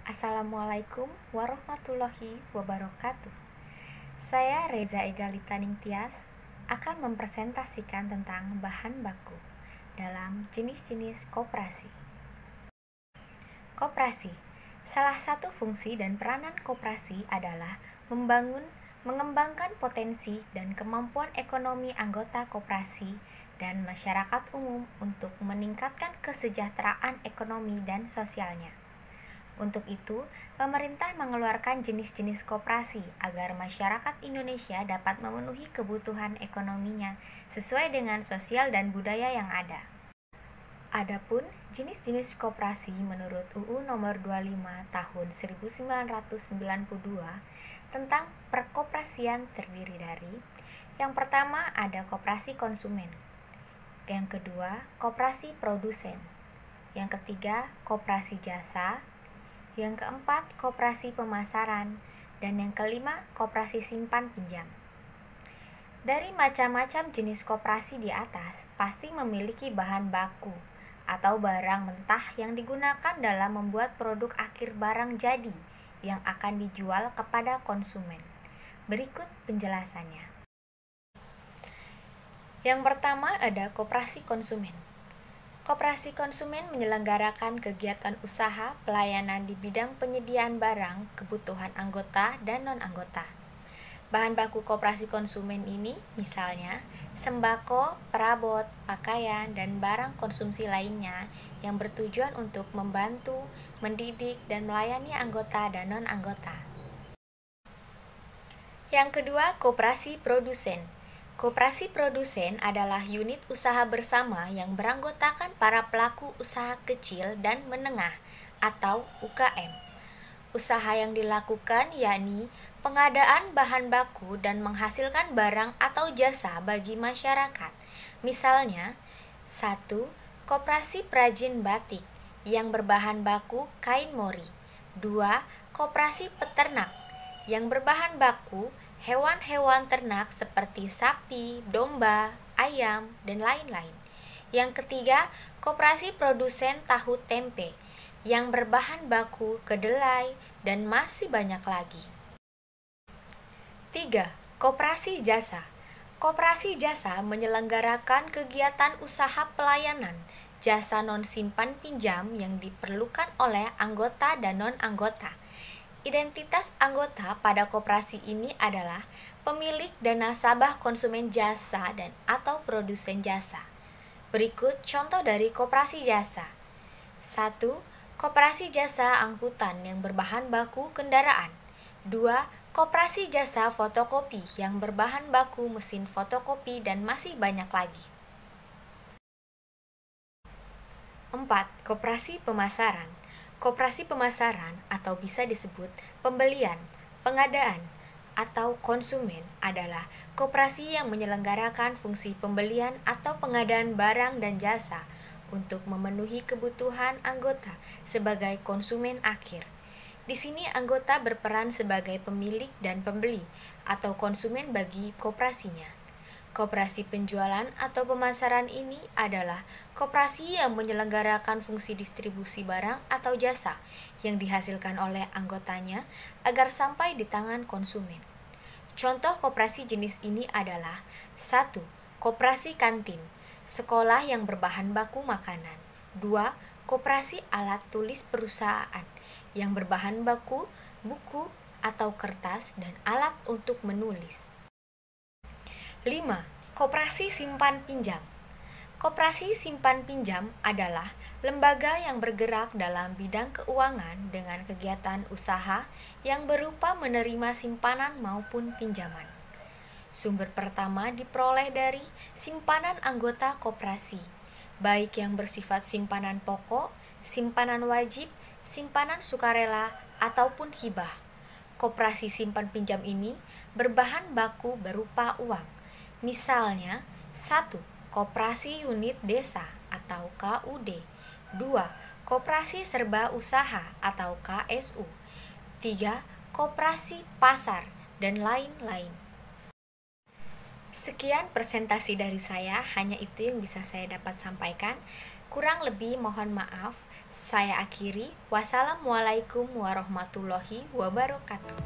Assalamualaikum warahmatullahi wabarakatuh. Saya Reza Egalita Ningtyas akan mempresentasikan tentang bahan baku dalam jenis-jenis koperasi. Koperasi. Salah satu fungsi dan peranan koperasi adalah mengembangkan potensi dan kemampuan ekonomi anggota koperasi dan masyarakat umum untuk meningkatkan kesejahteraan ekonomi dan sosialnya. Untuk itu, pemerintah mengeluarkan jenis-jenis koperasi agar masyarakat Indonesia dapat memenuhi kebutuhan ekonominya sesuai dengan sosial dan budaya yang ada. Adapun jenis-jenis koperasi menurut UU Nomor 25 Tahun 1992 tentang perkoperasian terdiri dari: yang pertama ada koperasi konsumen, yang kedua koperasi produsen, yang ketiga koperasi jasa, yang keempat koperasi pemasaran, dan yang kelima koperasi simpan pinjam. Dari macam-macam jenis koperasi di atas pasti memiliki bahan baku atau barang mentah yang digunakan dalam membuat produk akhir barang jadi yang akan dijual kepada konsumen. Berikut penjelasannya. Yang pertama ada koperasi konsumen. Koperasi konsumen menyelenggarakan kegiatan usaha pelayanan di bidang penyediaan barang kebutuhan anggota dan non-anggota. Bahan baku koperasi konsumen ini misalnya sembako, perabot, pakaian, dan barang konsumsi lainnya yang bertujuan untuk membantu, mendidik, dan melayani anggota dan non-anggota. Yang kedua, koperasi produsen. Koperasi produsen adalah unit usaha bersama yang beranggotakan para pelaku usaha kecil dan menengah atau UKM. Usaha yang dilakukan yakni pengadaan bahan baku dan menghasilkan barang atau jasa bagi masyarakat. Misalnya, 1. Koperasi perajin batik yang berbahan baku kain mori. 2. Koperasi peternak yang berbahan baku hewan-hewan ternak seperti sapi, domba, ayam, dan lain-lain. Yang ketiga, koperasi produsen tahu tempe yang berbahan baku kedelai dan masih banyak lagi. 3. Koperasi jasa. Koperasi jasa menyelenggarakan kegiatan usaha pelayanan jasa non-simpan pinjam yang diperlukan oleh anggota dan non-anggota. Identitas anggota pada koperasi ini adalah pemilik dan nasabah konsumen jasa dan atau produsen jasa. Berikut contoh dari koperasi jasa. 1. Koperasi jasa angkutan yang berbahan baku kendaraan. 2. Koperasi jasa fotokopi yang berbahan baku mesin fotokopi dan masih banyak lagi. 4. Koperasi pemasaran. Koperasi pemasaran atau bisa disebut pembelian, pengadaan, atau konsumen adalah koperasi yang menyelenggarakan fungsi pembelian atau pengadaan barang dan jasa untuk memenuhi kebutuhan anggota sebagai konsumen akhir. Di sini anggota berperan sebagai pemilik dan pembeli atau konsumen bagi koperasinya. Koperasi penjualan atau pemasaran ini adalah koperasi yang menyelenggarakan fungsi distribusi barang atau jasa yang dihasilkan oleh anggotanya agar sampai di tangan konsumen. Contoh koperasi jenis ini adalah: 1. Koperasi kantin, sekolah yang berbahan baku makanan. 2. Koperasi alat tulis perusahaan yang berbahan baku buku atau kertas dan alat untuk menulis. 5. Koperasi simpan pinjam. Koperasi simpan pinjam adalah lembaga yang bergerak dalam bidang keuangan dengan kegiatan usaha yang berupa menerima simpanan maupun pinjaman. Sumber pertama diperoleh dari simpanan anggota koperasi, baik yang bersifat simpanan pokok, simpanan wajib, simpanan sukarela, ataupun hibah. Koperasi simpan pinjam ini berbahan baku berupa uang. Misalnya, 1. Koperasi unit desa atau KUD. 2. Koperasi serba usaha atau KSU. 3. Koperasi pasar, dan lain-lain. Sekian presentasi dari saya, hanya itu yang bisa saya dapat sampaikan. Kurang lebih mohon maaf. Saya akhiri. Wassalamualaikum warahmatullahi wabarakatuh.